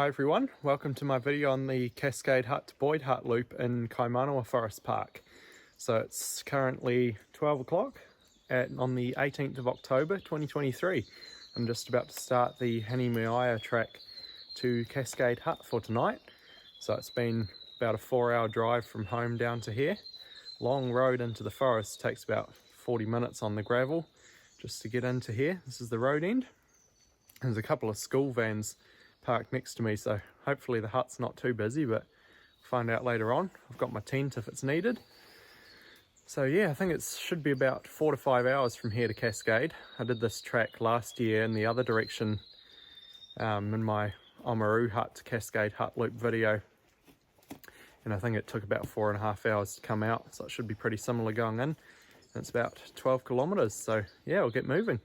Hi everyone, welcome to my video on the Cascade Hut to Boyd Hut loop in Kaimanawa Forest Park. So it's currently 12 o'clock on the 18th of October 2023. I'm just about to start the Hinemaiaia Track to Cascade Hut for tonight. So it's been about a 4-hour drive from home down to here. Long road into the forest, takes about 40 minutes on the gravel just to get into here. This is the road end. There's a couple of school vans parked next to me, so hopefully the hut's not too busy, but we'll find out later on. I've got my tent if it's needed. So yeah, I think it should be about 4 to 5 hours from here to Cascade. I did this track last year in the other direction in my Oamaru Hut to Cascade Hut loop video, and I think it took about 4.5 hours to come out, so it should be pretty similar going in. And it's about 12 kilometers, so yeah, we'll get moving.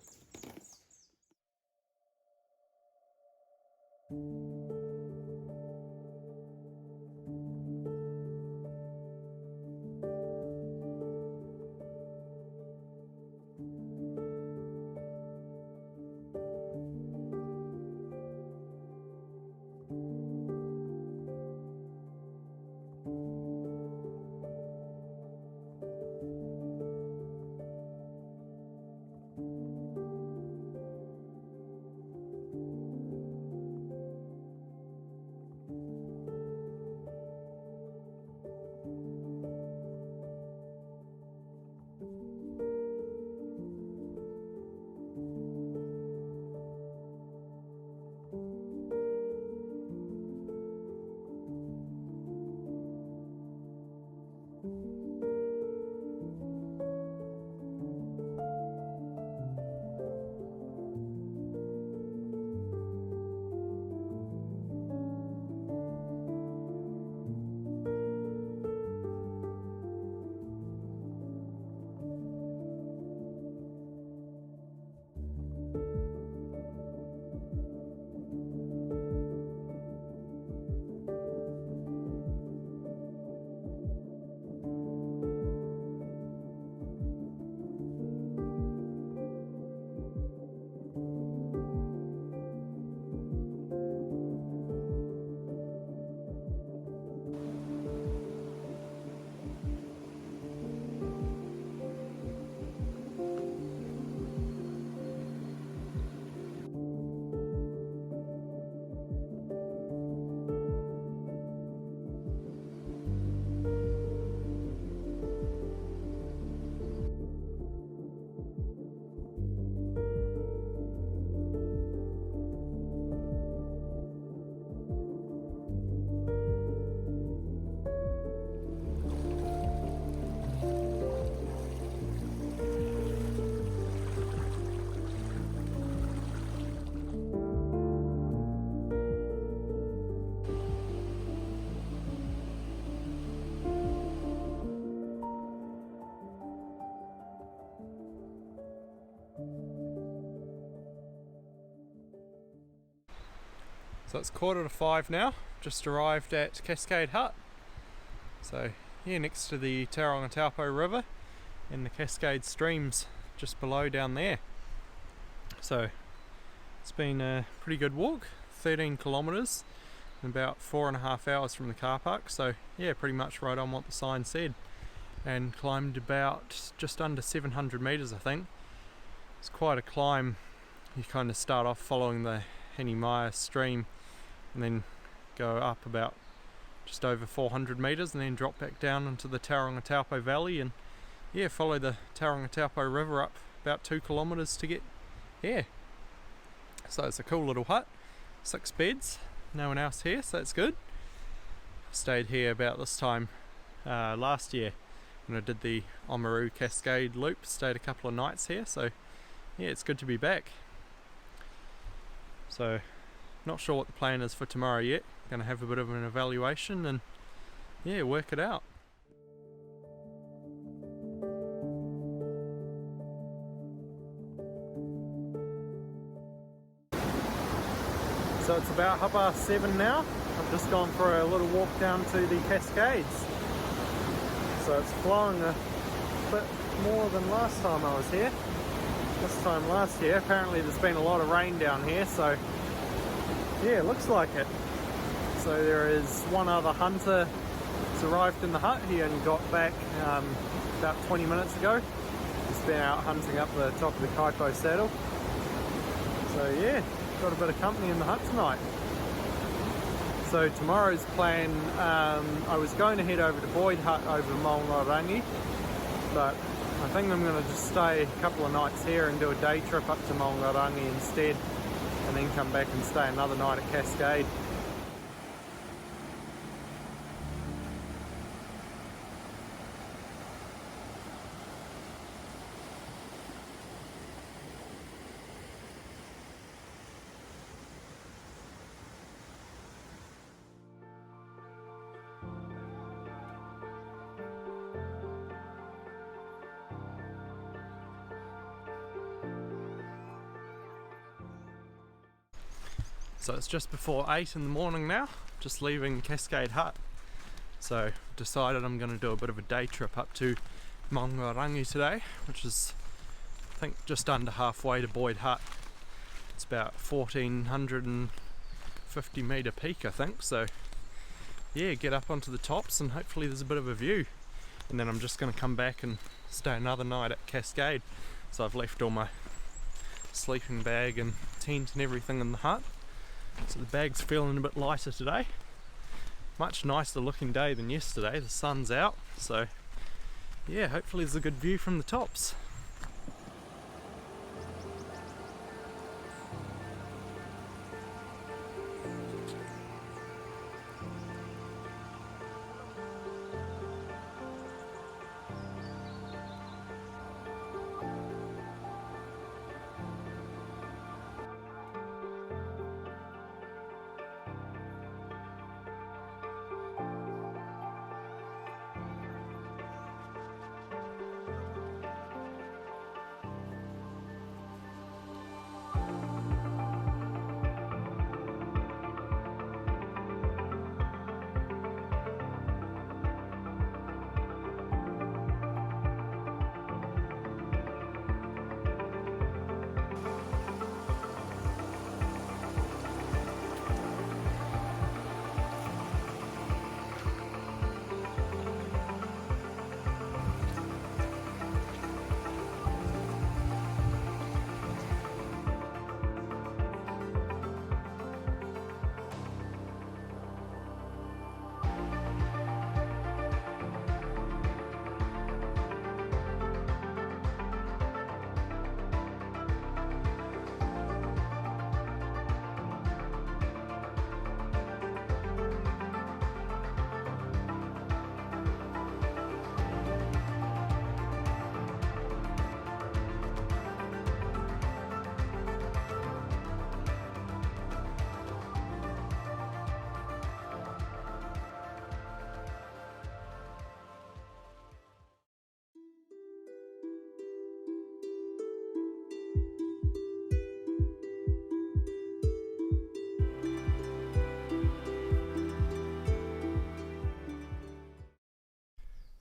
So it's 4:45 now, just arrived at Cascade Hut. So here next to the Taupo River and the Cascade streams just below down there. So it's been a pretty good walk, 13 kilometres in about 4.5 hours from the car park. So yeah, pretty much right on what the sign said, and climbed about just under 700 metres I think. It's quite a climb. You kind of start off following the Hinemaiaia stream and then go up about just over 400 metres and then drop back down into the Taupo Valley, and yeah, follow the Taupo River up about 2 kilometres to get here. So it's a cool little hut, 6 beds, no one else here, so that's good. Stayed here about this time last year when I did the Oamaru Cascade loop, stayed a couple of nights here, so yeah, it's good to be back. So not sure what the plan is for tomorrow yet. Gonna have a bit of an evaluation and yeah, work it out. So it's about 7:30 now. I've just gone for a little walk down to the Cascades. So it's flowing a bit more than last time I was here. This time last year, apparently there's been a lot of rain down here, so yeah, looks like it. So there is one other hunter that's arrived in the hut. He only got back about 20 minutes ago. He's been out hunting up the top of the Taupo saddle. So yeah, got a bit of company in the hut tonight. So tomorrow's plan, I was going to head over to Boyd Hut over Maungaorangi, but I think I'm going to just stay a couple of nights here and do a day trip up to Maungaorangi instead, and then come back and stay another night at Cascade. So it's just before 8 in the morning now, just leaving Cascade Hut. So decided I'm going to do a bit of a day trip up to Maungaorangi today, which is I think just under halfway to Boyd Hut. It's about 1450 metre peak I think, so yeah, get up onto the tops and hopefully there's a bit of a view. And then I'm just going to come back and stay another night at Cascade. So I've left all my sleeping bag and tent and everything in the hut. So the bag's feeling a bit lighter today. Much nicer looking day than yesterday, the sun's out, so yeah, hopefully there's a good view from the tops.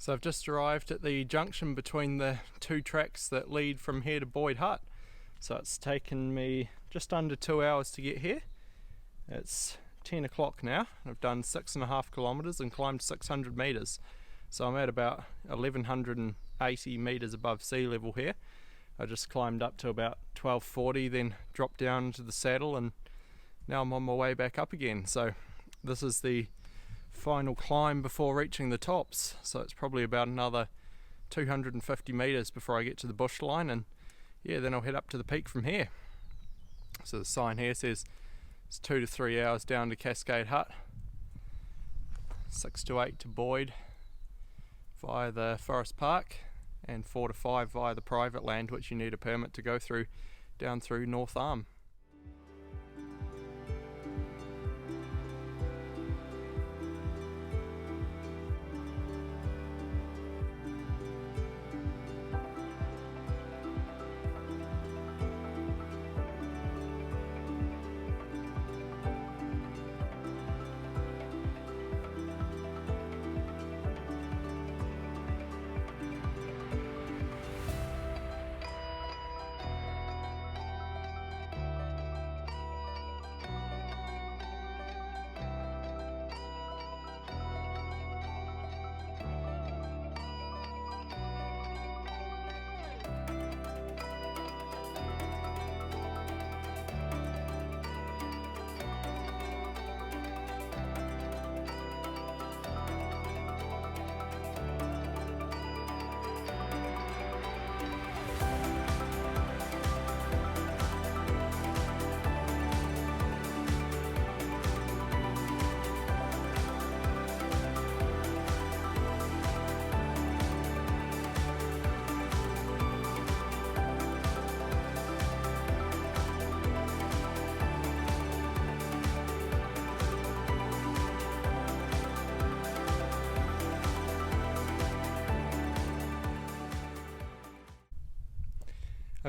So I've just arrived at the junction between the two tracks that lead from here to Boyd Hut. So it's taken me just under 2 hours to get here. It's 10 o'clock now. I've done 6.5 kilometres and climbed 600 metres. So I'm at about 1180 metres above sea level here. I just climbed up to about 1240, then dropped down into the saddle, and now I'm on my way back up again. So this is the final climb before reaching the tops, so it's probably about another 250 metres before I get to the bush line, and yeah, then I'll head up to the peak from here. So the sign here says it's 2 to 3 hours down to Cascade Hut, 6 to 8 to Boyd via the Forest Park, and 4 to 5 via the private land, which you need a permit to go through down through North Arm.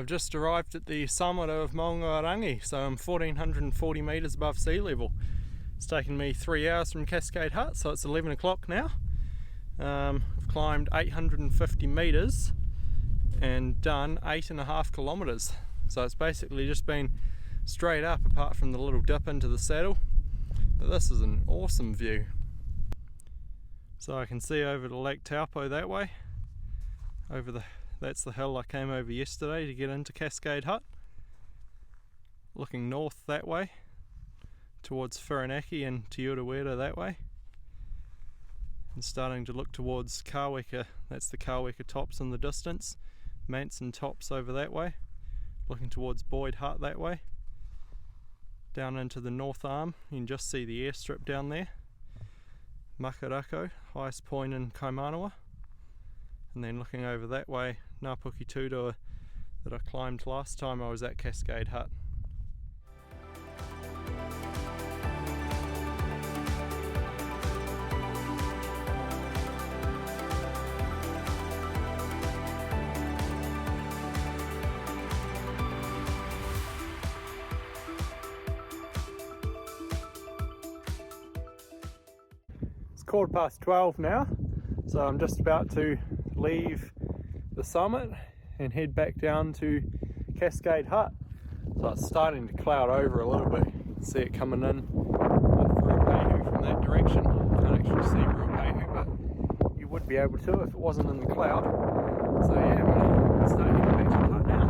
I've just arrived at the summit of Maungaorangi, so I'm 1440 metres above sea level. It's taken me 3 hours from Cascade Hut, so it's 11 o'clock now. I've climbed 850 metres and done 8.5 kilometres. So it's basically just been straight up apart from the little dip into the saddle. But this is an awesome view. So I can see over to Lake Taupo that way. That's the hill I came over yesterday to get into Cascade Hut. Looking north that way, towards Whirinaki and Te Urewera that way. And starting to look towards Kaweka, that's the Kaweka tops in the distance. Manson tops over that way. Looking towards Boyd Hut that way. Down into the north arm, you can just see the airstrip down there. Makarako, highest point in Kaimanawa. And then looking over that way, Ngāpuki Tūroa that I climbed last time I was at Cascade Hut. It's 12:15 now, so I'm just about to leave the summit and head back down to Cascade Hut. So it's starting to cloud over a little bit. You can see it coming in with Ruapehu from that direction. Can't actually see Ruapehu, but you would be able to if it wasn't in the cloud. So yeah, I'm going to start heading back to the hut now.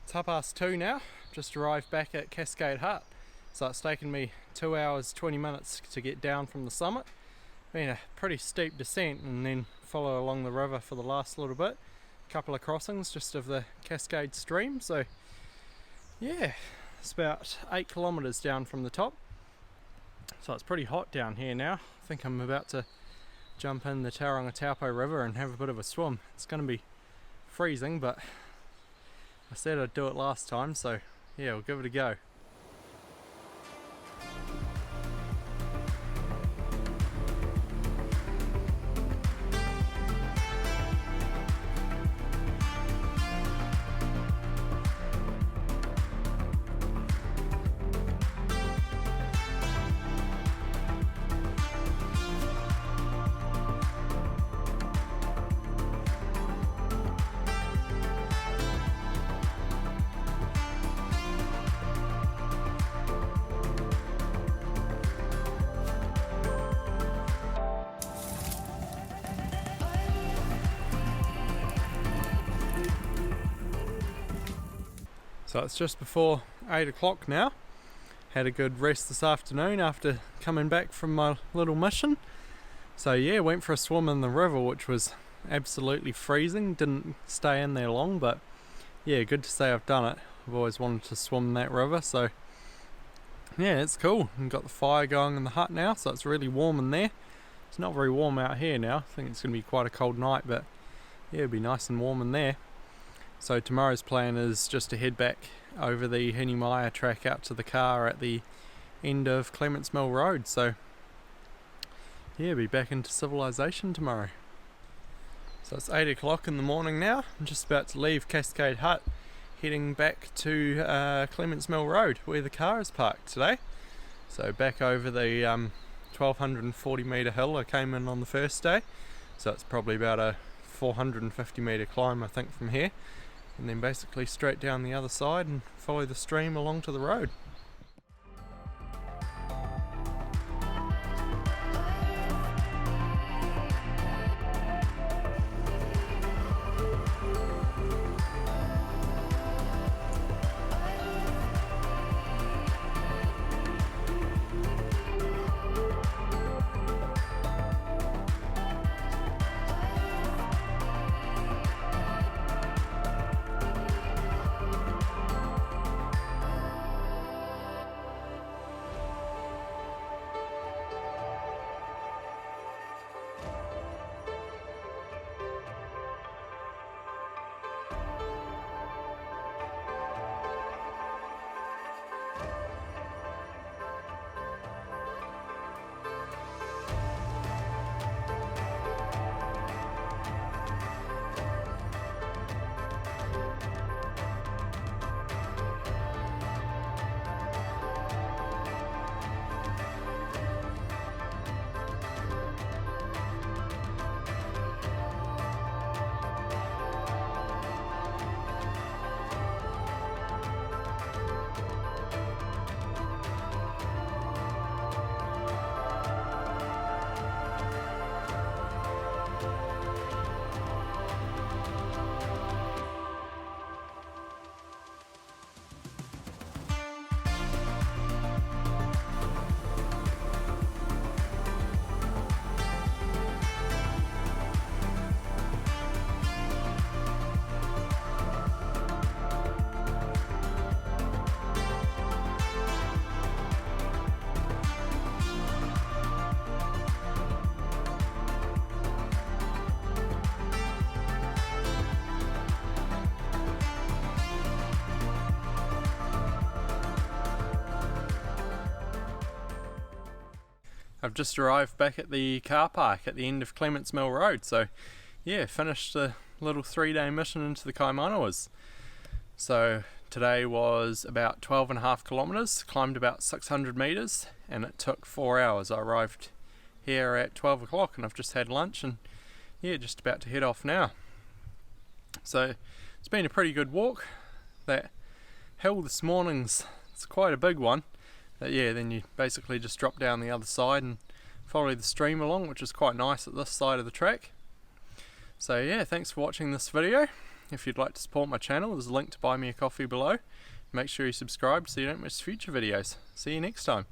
It's 2:30 now, just arrived back at Cascade Hut. So it's taken me 2 hours 20 minutes to get down from the summit. Been a pretty steep descent and then follow along the river for the last little bit. A couple of crossings just of the Cascade stream. So yeah, it's about 8 kilometres down from the top. So it's pretty hot down here now. I think I'm about to jump in the Taupo River and have a bit of a swim. It's going to be freezing, but I said I'd do it last time, so yeah, we'll give it a go. So it's just before 8 o'clock now. Had a good rest this afternoon after coming back from my little mission. So yeah, went for a swim in the river, which was absolutely freezing. Didn't stay in there long, but yeah, good to say I've done it. I've always wanted to swim that river, so yeah, it's cool. I've got the fire going in the hut now, so it's really warm in there. It's not very warm out here now. I think it's going to be quite a cold night, but yeah, it'll be nice and warm in there. So tomorrow's plan is just to head back over the Hinemaiaia Track out to the car at the end of Clements Mill Road. So yeah, be back into civilization tomorrow. So it's 8 o'clock in the morning now. I'm just about to leave Cascade Hut, heading back to Clements Mill Road where the car is parked today. So back over the 1240 metre hill I came in on the first day. So it's probably about a 450 metre climb I think from here, and then basically straight down the other side and follow the stream along to the road. I've just arrived back at the car park at the end of Clements Mill Road, so yeah, finished the little 3-day mission into the Kaimanawas. So today was about 12.5 kilometres, climbed about 600 metres, and it took 4 hours. I arrived here at 12 o'clock and I've just had lunch and yeah, just about to head off now. So it's been a pretty good walk. That hill this morning's, it's quite a big one. But yeah, then you basically just drop down the other side and follow the stream along, which is quite nice at this side of the track. So yeah, thanks for watching this video. If you'd like to support my channel, there's a link to buy me a coffee below. Make sure you subscribe so you don't miss future videos. See you next time.